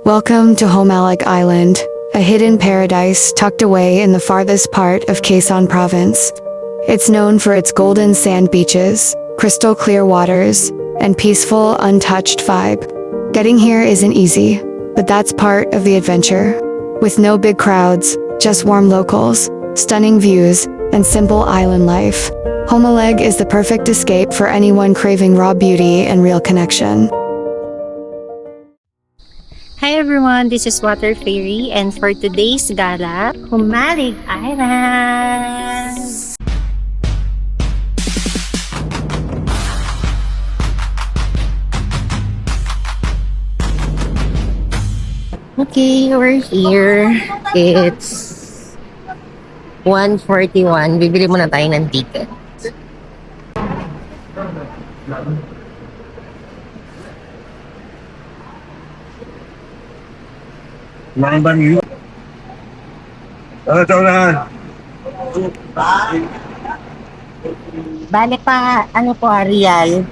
Welcome to Homalek Island, a hidden paradise tucked away in the farthest part of Quezon Province. It's known for its golden sand beaches, crystal clear waters, and peaceful, untouched vibe. Getting here isn't easy, but that's part of the adventure. With no big crowds, just warm locals, stunning views, and simple island life, Homaleg is the perfect escape for anyone craving raw beauty and real connection. Hi everyone, this is Water Fairy, and for today's gala, Humalig Island! Okay, we're here. It's 1:41. Bibili muna tayo ng ticket. Lamban yun. Ito na. Bale pa, ano po, Arial?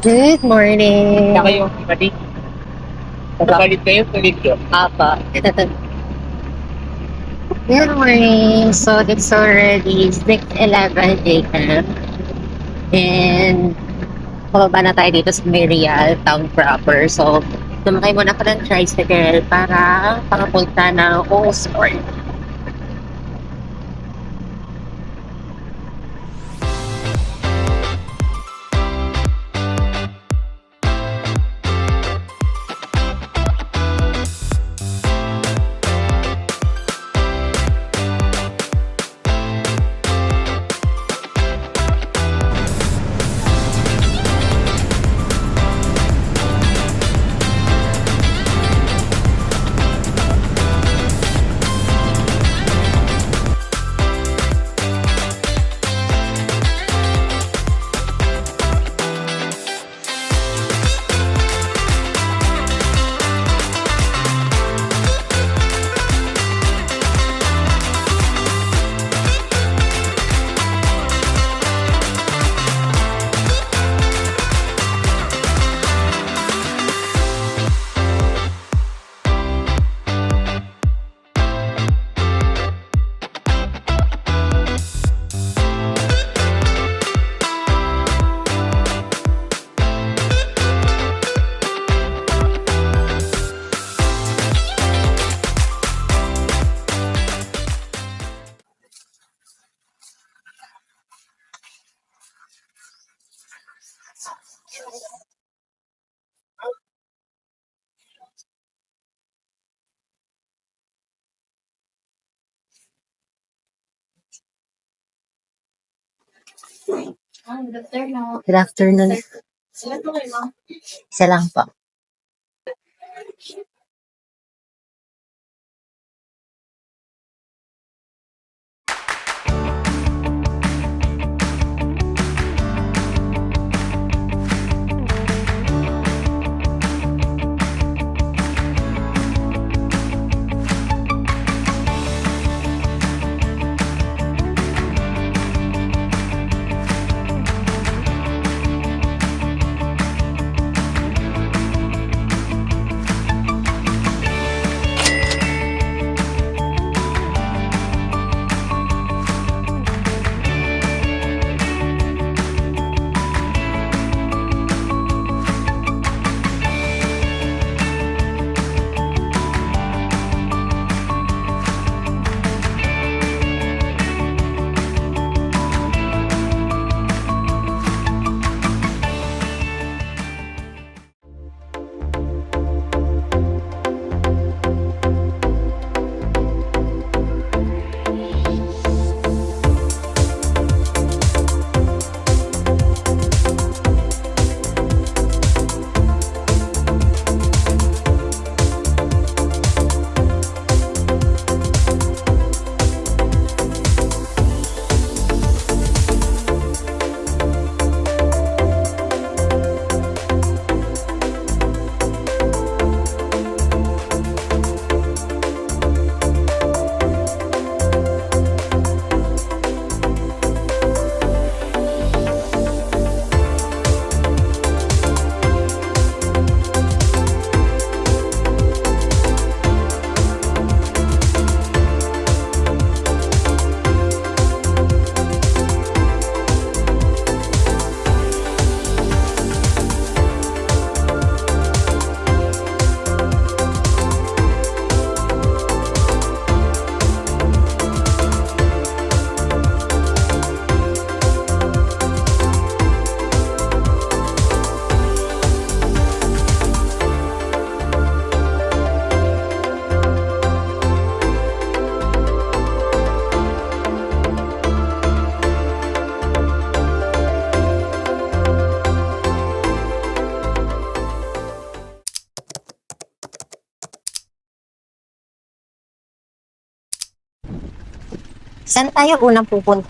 Good morning! Kayo, balik. Balik kayo, balik kayo. Apa. Good morning! So, it's already 6:11 a.m. And pababa na tayo dito sa Merial, town proper. So, tumakay muna ka ng tricycle para pakapunta ng Osport. Good afternoon. Isa lang po. Saan tayo unang pupunta?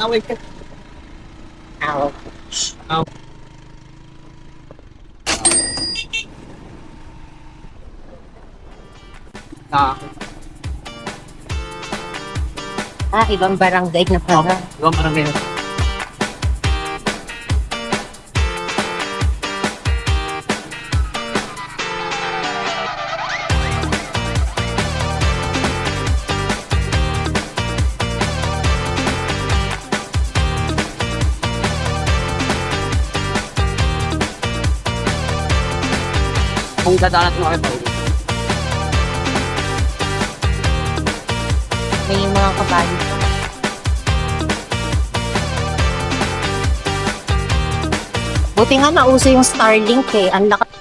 Wait ka. Aw. Ibang barangay na pala. Ibang barangay na. Kung dadaan natin ako ito. May mga kabayo. Buti nga nauso yung Starlink eh. Ang laki.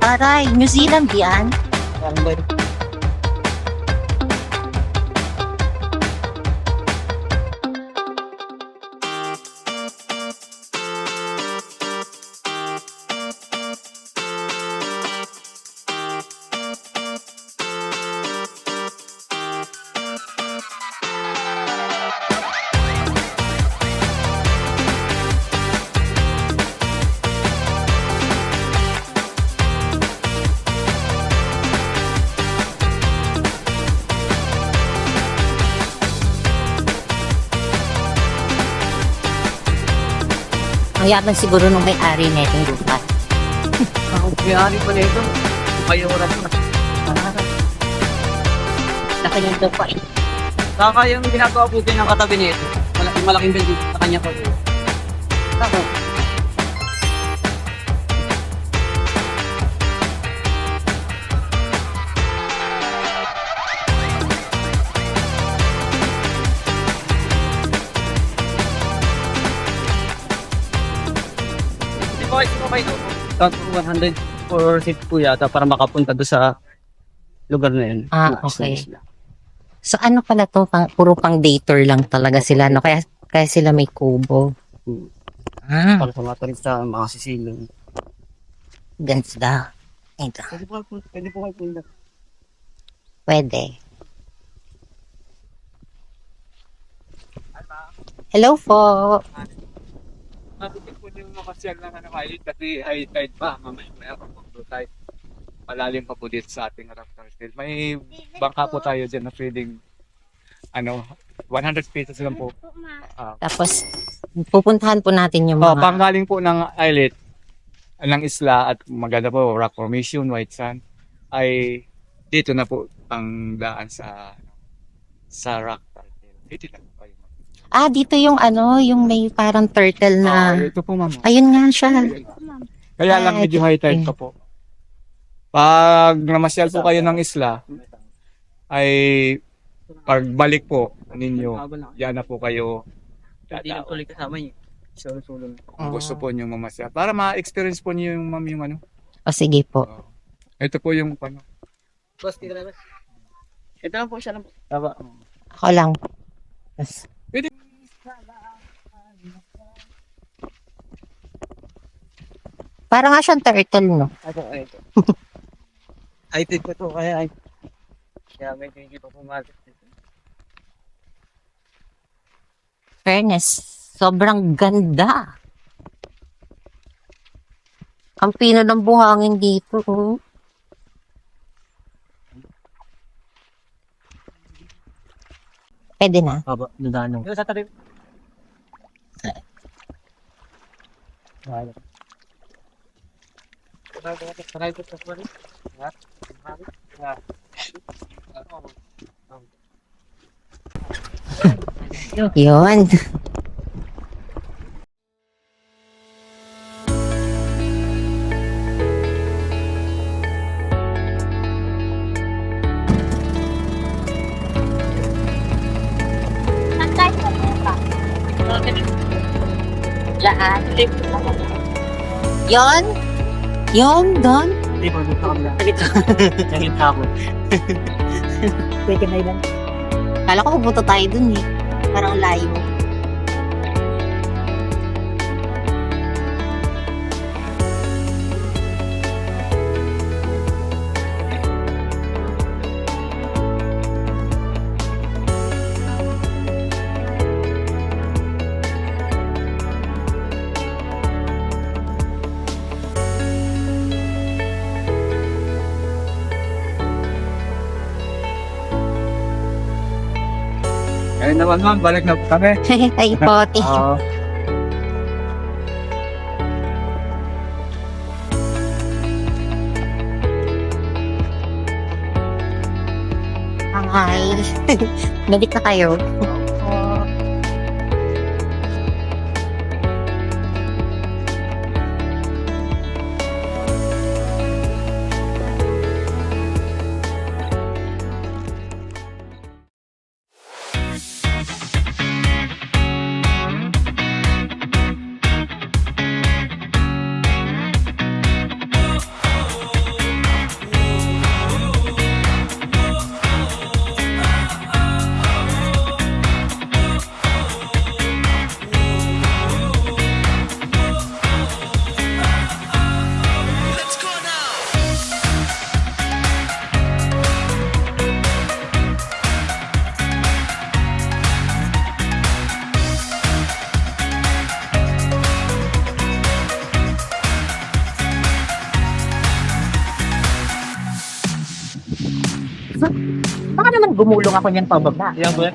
Aray, New Zealand yan. Ang yaman siguro nung may-ari na itong lupa. Ang kuyari pa nito. Kayo oras na. Laki ng lupa eh. Saka yung ginagawa po din ng katabi nito. Malaking building sa kanya po. Saka. Count 100 for seat po yata para makapunta doon sa lugar na yun. Okay. So ano pala to? Puro pang dater lang talaga sila, no? Kaya sila may kubo. Para sa mga turista, mga sisilong. Ganda. Ito. Pwede po kayo punta. Pwede. Hello po. Mabuti po yung makasyal ng island kasi high tide pa. Mamaya papunto tayo. Malalim pa po dito sa ating Raptor Hill. May bangka po tayo dyan na pwedeng 100 pesos lang po. Tapos, pupuntahan po natin yung mga... Panggaling po ng islet, ng isla at maganda po, rock formation, white sand, ay dito na po ang daan sa Raptor Hill. Dito lang po kayo. dito yung yung may parang turtle na... Ito po ma'am. Ayun nga siya. Kaya lang medyo high tide pa po. Pag namasyal po kayo ng isla, ay pagbalik po ninyo, yan na po kayo Hindi na tuloy kasama niyo. Solo-solo. kung gusto po nyo mamasyal. Para ma-experience po niyo yung ma'am yung Sige po. ito po yung paano. Boss, dito na ba? Ito lang po siya lang po. Tama. Ako lang. Yes. Pwede. Parang nga siyang turtle, no? Ito. Ay, ito to. Kaya may hindi pa pumalit. Fairness, sobrang ganda. Ang pino ng buhangin dito. Oh. Pwede na. Haba, nadaan nung. Ito sa tabi. Yun. Diyan. Yon? Yon, doon? Hindi po, dito kami lang. Dito ako. Pwede na ilan. Kala ko pupunta tayo dun eh. Parang layo. Ayun naman ma'am, balik na po kami. Ay po, Oo. Hi. Balik na kayo. Baka naman gumulong ako niyan pababa. Yeah, ba?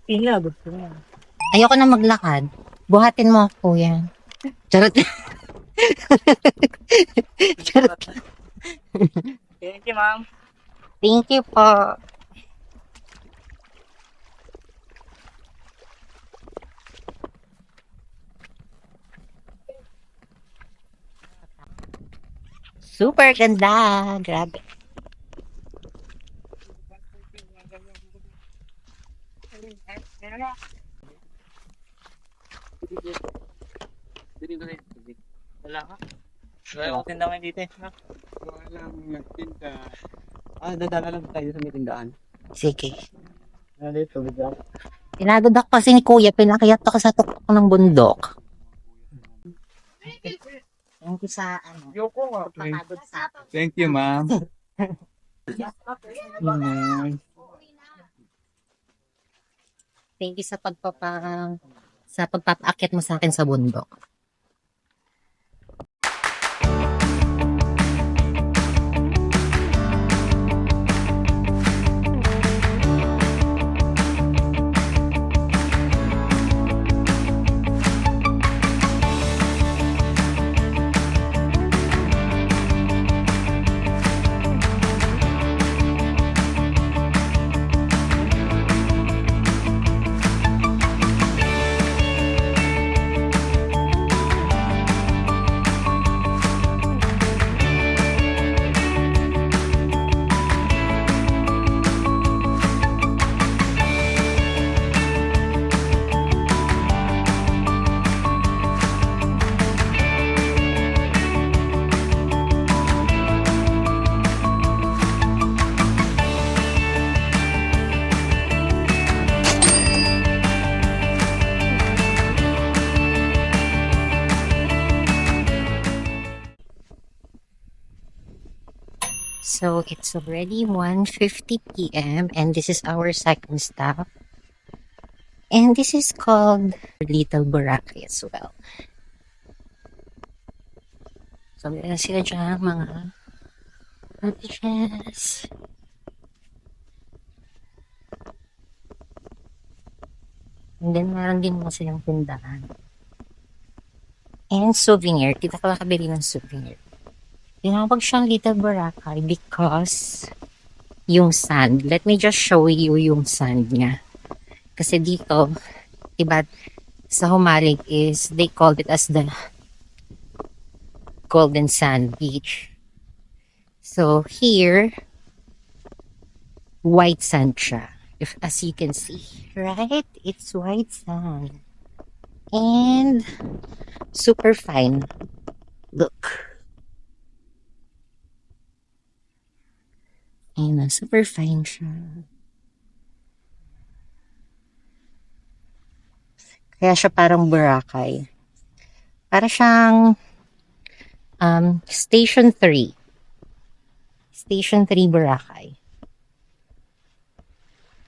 Ila, gusto niya. Ayoko na maglakad. Buhatin mo ako, kuya. Charot. Charot. Thank you, ma'am. Thank you po. Super ganda. Grabe. Wala ka? Wala akong tindahan dito eh. Walang nagtinda. Dadala lang tayo sa may tindahan. Sige. Ano dito, bigyan. Tinadodak kasi ni kuya, pinakiyat ako sa tuktok ng bundok. Thank you sa ano. Yoko nga. Pagpapagod sa Thank you, ma'am. Thank you sa pagpapaakyat mo sa akin sa bundok. So it's already 1:50 p.m. and this is our second stop. And this is called Little Boracay as well. So meron sila dyan mga cottages. And then meron din mo silang tindahan. And souvenir. Kita ka makabili ng souvenir. Tinawag siyang Little Boracay because yung sand. Let me just show you yung sand niya. Kasi dito, diba, sa Humalig is, they called it as the Golden Sand Beach. So here, white sand siya. If, as you can see, right? It's white sand. And super fine. Look. Ayan, super fine siya. Kaya siya parang Boracay. Para siyang Station 3. Station 3 Boracay.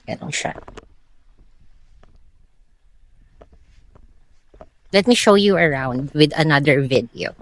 Ganon siya. Let me show you around with another video.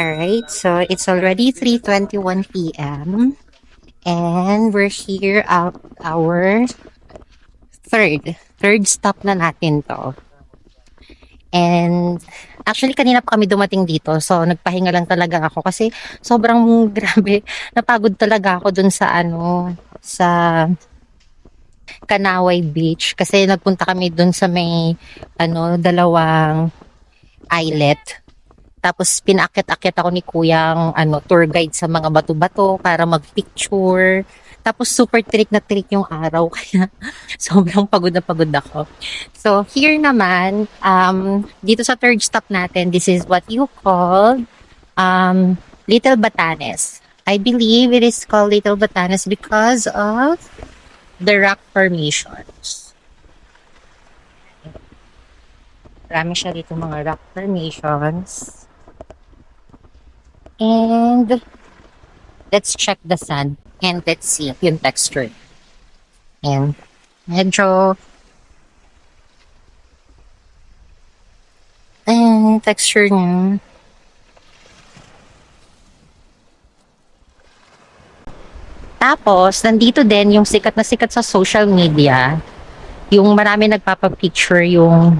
Alright, so it's already 3:21 p.m. and we're here at our third stop na natin to. And actually kanina pa kami dumating dito, so nagpahinga lang talaga ako kasi sobrang grabe, napagod talaga ako dun sa sa Kanaway Beach kasi nagpunta kami dun sa may dalawang islet. Tapos pinaakyat-akyat ako ni Kuyang tour guide sa mga bato-bato para mag-picture. Tapos super trick na trick yung araw kaya sobrang pagod na pagod ako. So here naman, dito sa third stop natin, this is what you call Little Batanes. I believe it is called Little Batanes because of the rock formations. Marami siya dito mga rock formations. And let's check the sand and let's see yung texture. And medyo texture niya. Tapos, nandito din yung sikat na sikat sa social media. Yung marami nagpapapicture yung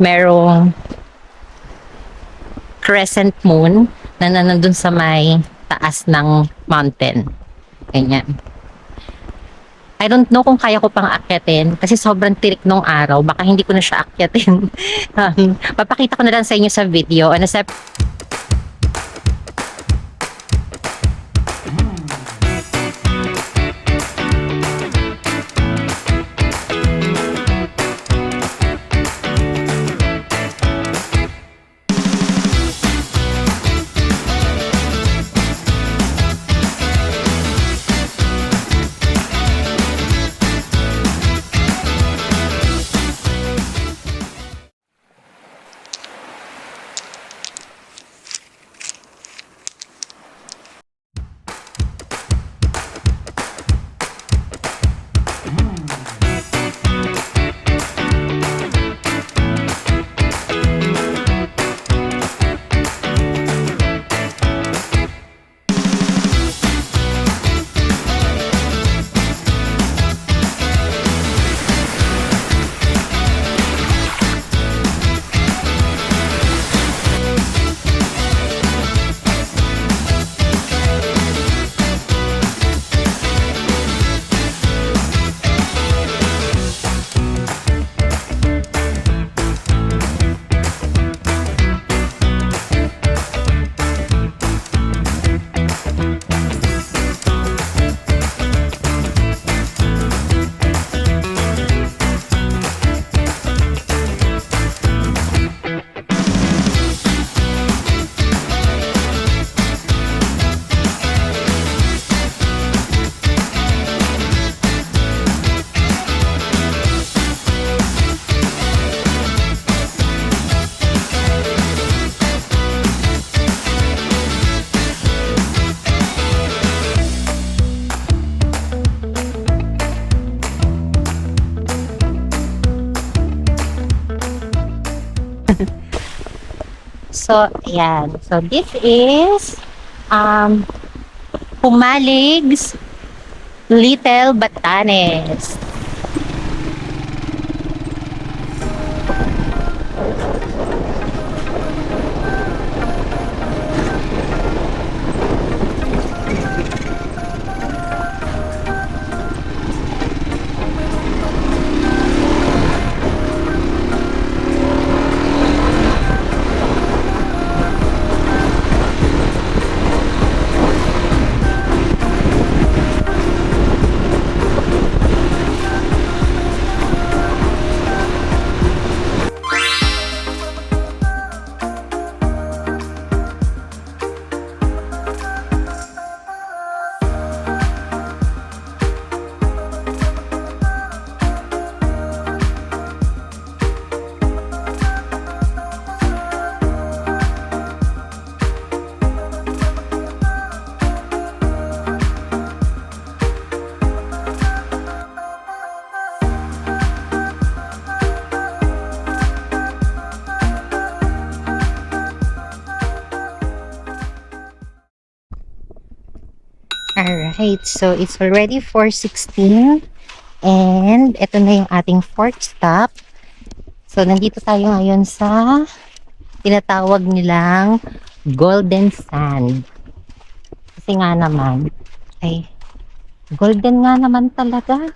merong crescent moon na nandun sa may taas ng mountain. Ganyan. I don't know kung kaya ko pang akyatin kasi sobrang tirik nung araw. Baka hindi ko na siya akyatin. Papakita ko na lang sa inyo sa video. So, ayan. So, this is Humalig's Little Batanes. Alright, so it's already 4:16 and ito na yung ating fourth stop. So, nandito tayo ngayon sa tinatawag nilang Golden Sand. Kasi nga naman, ay, golden nga naman talaga.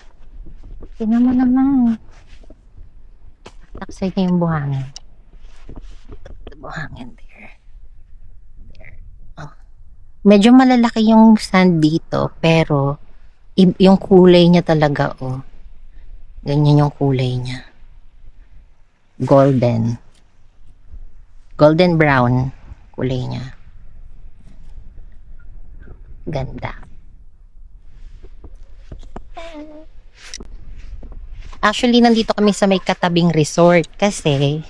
Tingnan mo naman. Taksay niya yung buhangin. The buhangin there. There. Oh. Medyo malalaki yung sand dito, pero yung kulay niya talaga, oh. Ganyan yung kulay niya. Golden. Golden brown kulay niya. Ganda. Actually, nandito kami sa may katabing resort kasi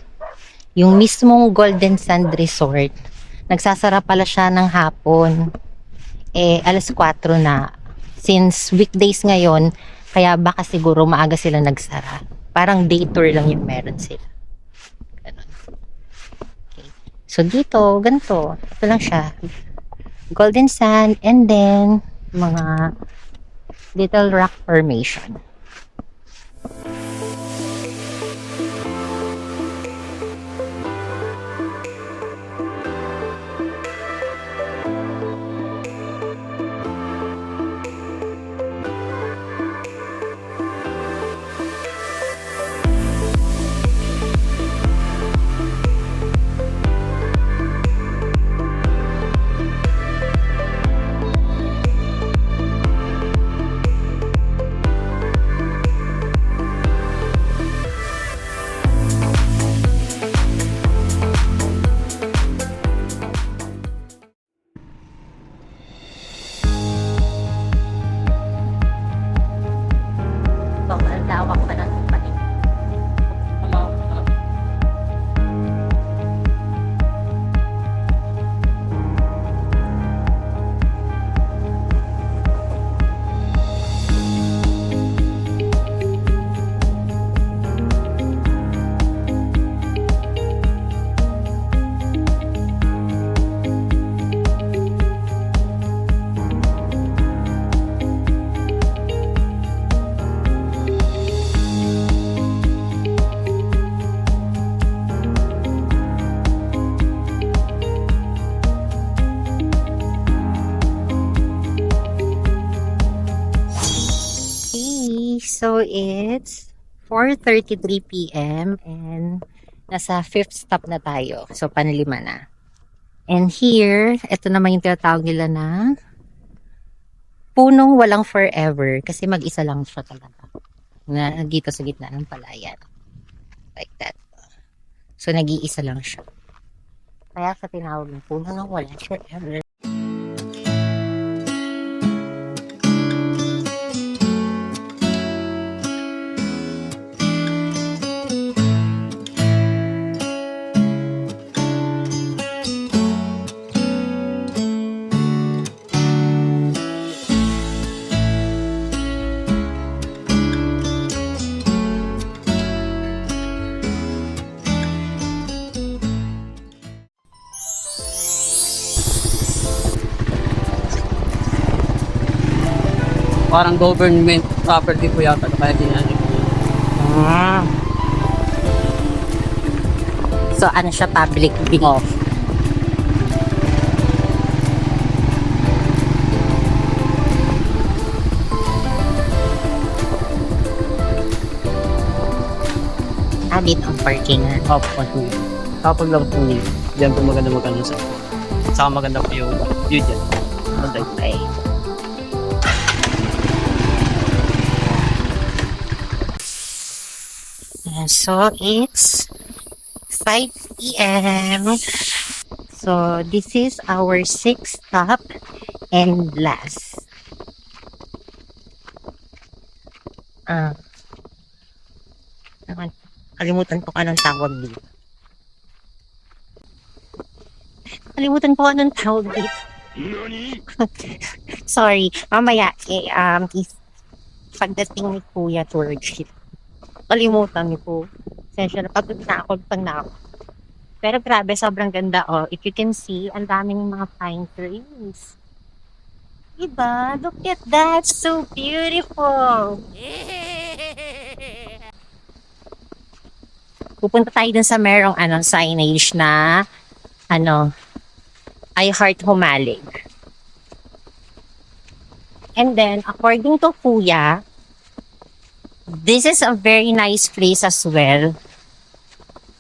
yung mismong Golden Sand Resort, nagsasara pala siya ng hapon. Alas 4 na. Since weekdays ngayon, kaya baka siguro maaga sila nagsara. Parang day tour lang yung meron sila. Okay. So dito, ganito. Ito lang siya. Golden sand and then mga little rock formation. Sobrang lawak pa ng panig. So it's 4:33 p.m. and nasa 5th stop na tayo. So panlima na. And here, ito naman yung tinatawag nila na punong walang forever kasi mag-isa lang siya talaga. Na dito sa gitna ng palayan. Like that. So nag-iisa lang siya. Kaya sa tinawag ng puno ng walang forever. Parang government property po yata kaya ginanip po. So ano siya, public view. Dito ang parking. Opo, po. Kapag lang po niyo, diyan po maganda magkano sa saka maganda po yung view dyan. Okay. So it's 5 p.m. So this is our 6th stop and last. Kalimutan ko anong tawag dito. Sorry, mamaya pagdating ni Kuya tour guide. Kalimutan niyo po. Sensya na pagod na ako. Pero grabe, sobrang ganda. Oh. If you can see, ang daming mga pine trees. Diba? Look at that. So beautiful. Pupunta tayo dun sa merong signage na I Heart Humalig. And then, according to Kuya, this is a very nice place as well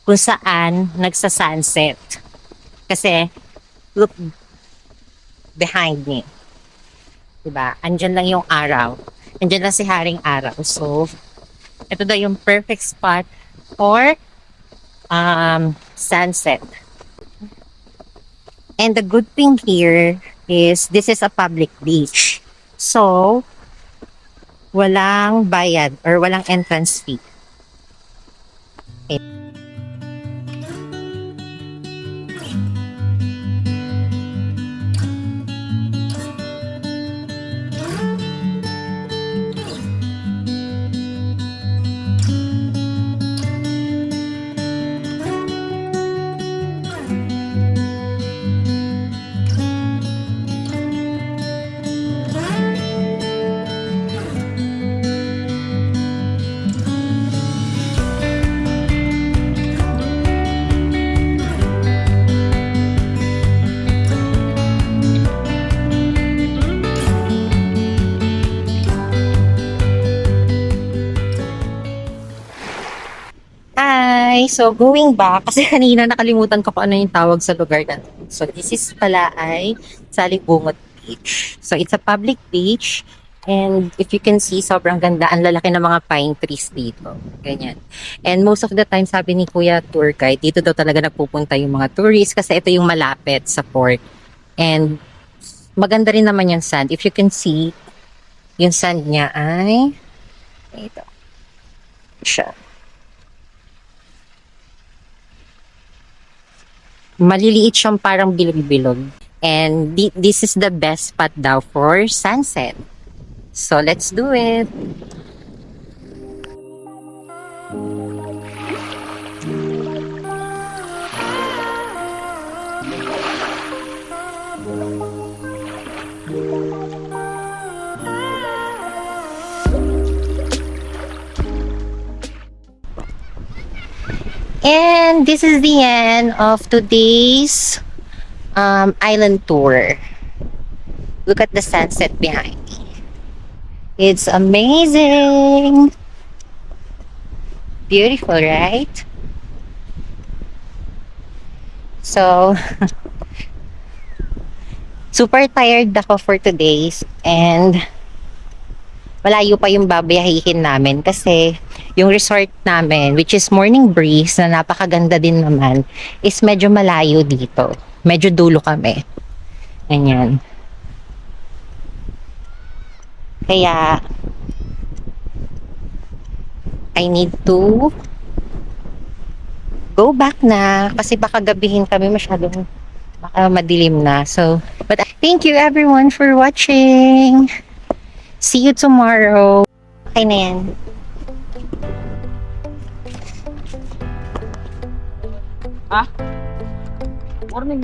kung saan nagsa-sunset. Kasi, look behind me. Diba? Andyan lang yung araw. Andyan lang si Haring Araw. So, ito daw yung perfect spot for sunset. And the good thing here is this is a public beach. So, walang bayad or walang entrance fee. Hi! So, going back, kasi kanina nakalimutan ko kung ano yung tawag sa lugar na to. So, this is pala ay Salibungot Beach. So, it's a public beach. And if you can see, sobrang ganda. Ang lalaki ng mga pine trees dito. Ganyan. And most of the time, sabi ni Kuya Tour Guide, dito daw talaga nagpupunta yung mga tourists kasi ito yung malapit sa port. And maganda rin naman yung sand. If you can see, yung sand niya ay ito. Siya. Maliliit siyang parang bilog-bilog. And this is the best spot daw for sunset. So, let's do it. And this is the end of today's island tour. Look at the sunset behind me. It's amazing. Beautiful, right? So, super tired ako for today's and malayo pa yung babayahihin namin kasi yung resort namin, which is Morning Breeze, na napakaganda din naman, is medyo malayo dito. Medyo dulo kami. Ganyan. Kaya, I need to go back na kasi baka gabihin kami masyadong baka madilim na. So, but thank you everyone for watching. See you tomorrow. Okay na yan. Morning.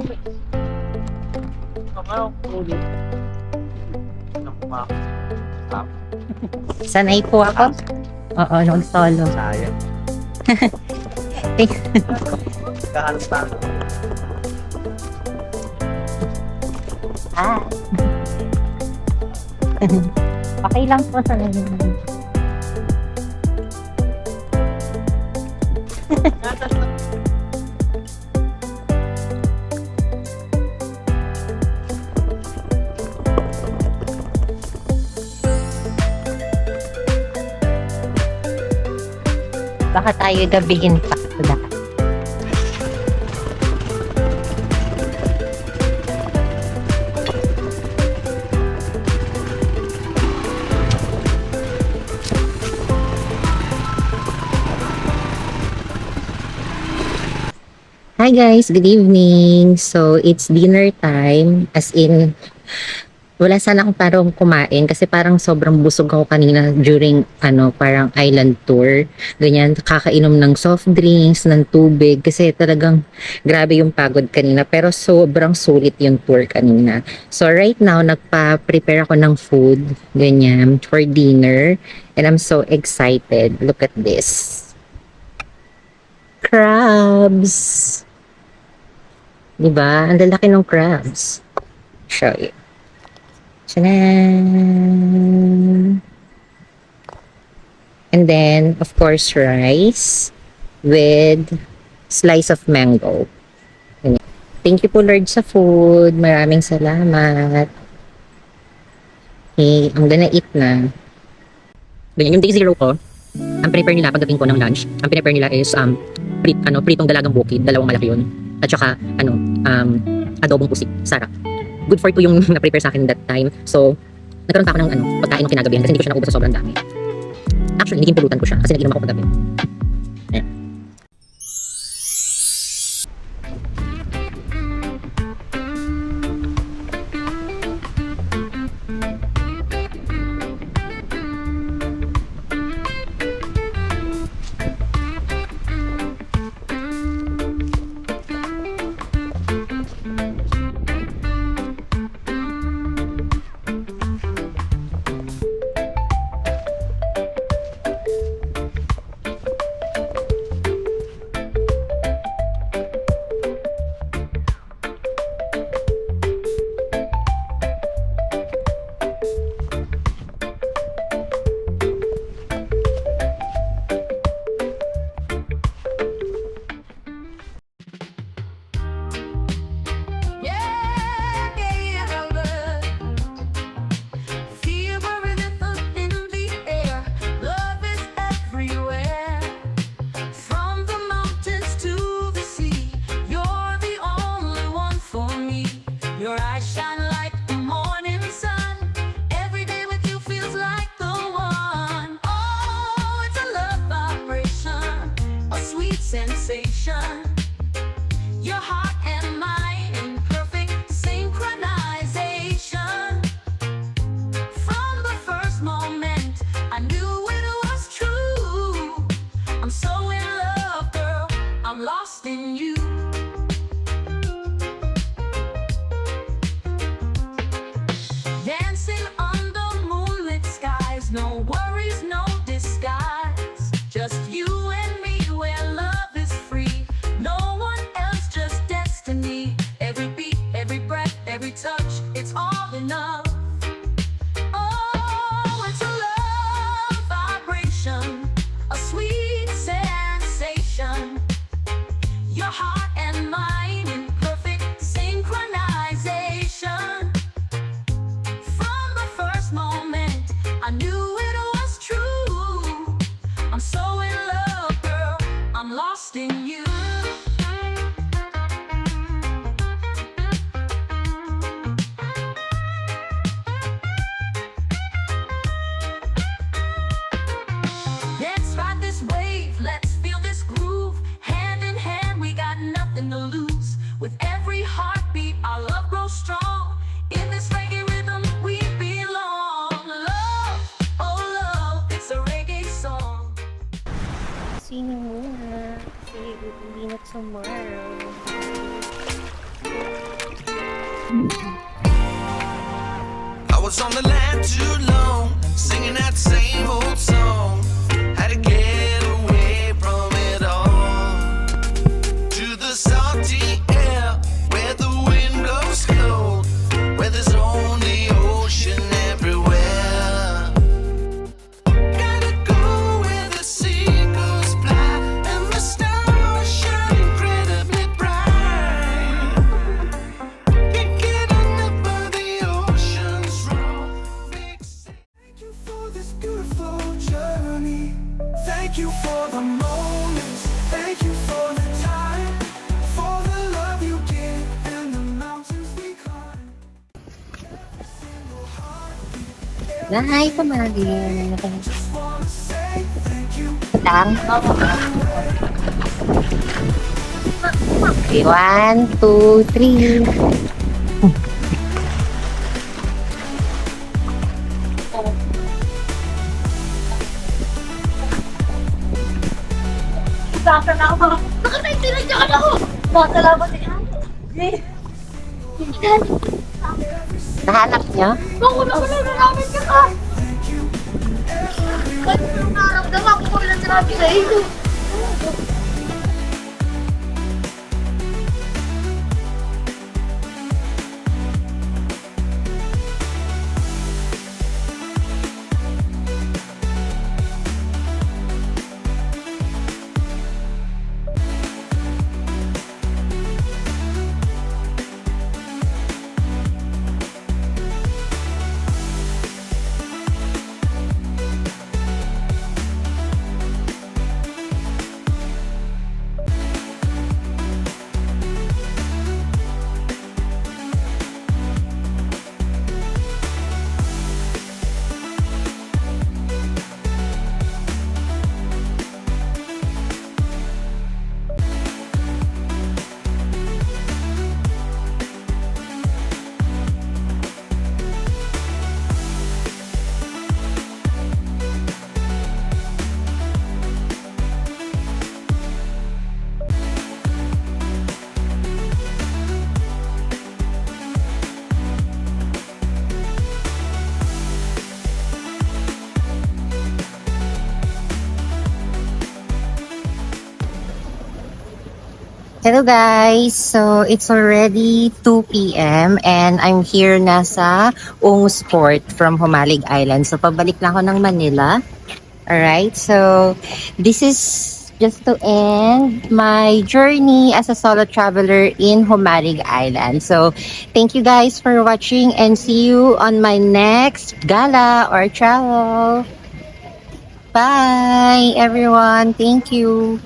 Sanay po ako. Oo, nung solo. Sayang. Kahalos pa. Okay lang po sa baka tayo gabihin pa. Hi guys, good evening. So it's dinner time, as in Wala sana akong parang kumain kasi parang sobrang busog ako kanina during parang island tour. Ganyan, kakainom ng soft drinks, ng tubig kasi talagang grabe yung pagod kanina pero sobrang sulit yung tour kanina. So right now, nagpa-prepare ako ng food, ganyan, for dinner and I'm so excited. Look at this. Crabs! Diba? Ang lalaki ng crabs. Show you. Tchanan! And then, of course, rice with slice of mango. Thank you po, Lord, sa food. Maraming salamat. Okay, I'm gonna eat na. Ganyan, yung day zero ko, ang prepare nila pagdating ko ng lunch, ang prepare nila is pritong dalagang bukid, dalawang malaki yun. At saka, adobong pusik, sarap. Good for 2 yung na-prepare sa akin that time. So, nagkaroon pa ako ng pagkain ng kinagabihan kasi hindi ko siya naubos sa sobrang dami. Actually, naging pulutan ko siya kasi nag-inom ako kagabi. Ayan. Your eyes shine like the morning sun. Every day with you feels like the one. Oh, it's a love vibration, a sweet sensation. Your heart and mine in perfect synchronization. From the first moment, I knew it was true. I'm so in love, girl, I'm lost in you. Dancing under moonlit skies, no worries, no disguise. Just you and me where love is free. No one else, just destiny. Every beat, every breath, every touch, it's all enough. Oh, it's a love vibration, a sweet sensation. Your heart and mine in perfect synchronization. Moment, I knew it was true. I'm so in love, girl, I'm lost in you. Let's ride this wave, let's feel this groove. Hand in hand, we got nothing to lose. With every heartbeat, our love grows strong. In this reggae rhythm, we belong. Love, oh love, it's a reggae song. Sino muna? Kasi uuwi na tomorrow. I was on the line too long, singing that same old song. Had to get away from it all. To the salty air, where the wind blows cold, where there's only ocean everywhere. Gotta go where the seagulls fly and the stars shine incredibly bright. Can't get enough of the ocean's roar. Thank you for this beautiful journey. Thank you for the moments. Thank you for the time, for the love you give and the mountains we climb. Lahay pa magin. Just wanna say thank you. Lang. Okay, 1, 2, 3. Nasasaktan ako. Bakit tinadyakan ako? Masalamat niya. Nahanap niyo? Ako na namin ka. Ba't yung naramdaman ko lang sinabi na ito? Hello guys! So, it's already 2 p.m. and I'm here na sa Ungus Port from Humalig Island. So, pabalik lang ako ng Manila. Alright, so this is just to end my journey as a solo traveler in Humalig Island. So, thank you guys for watching and see you on my next gala or travel. Bye everyone! Thank you!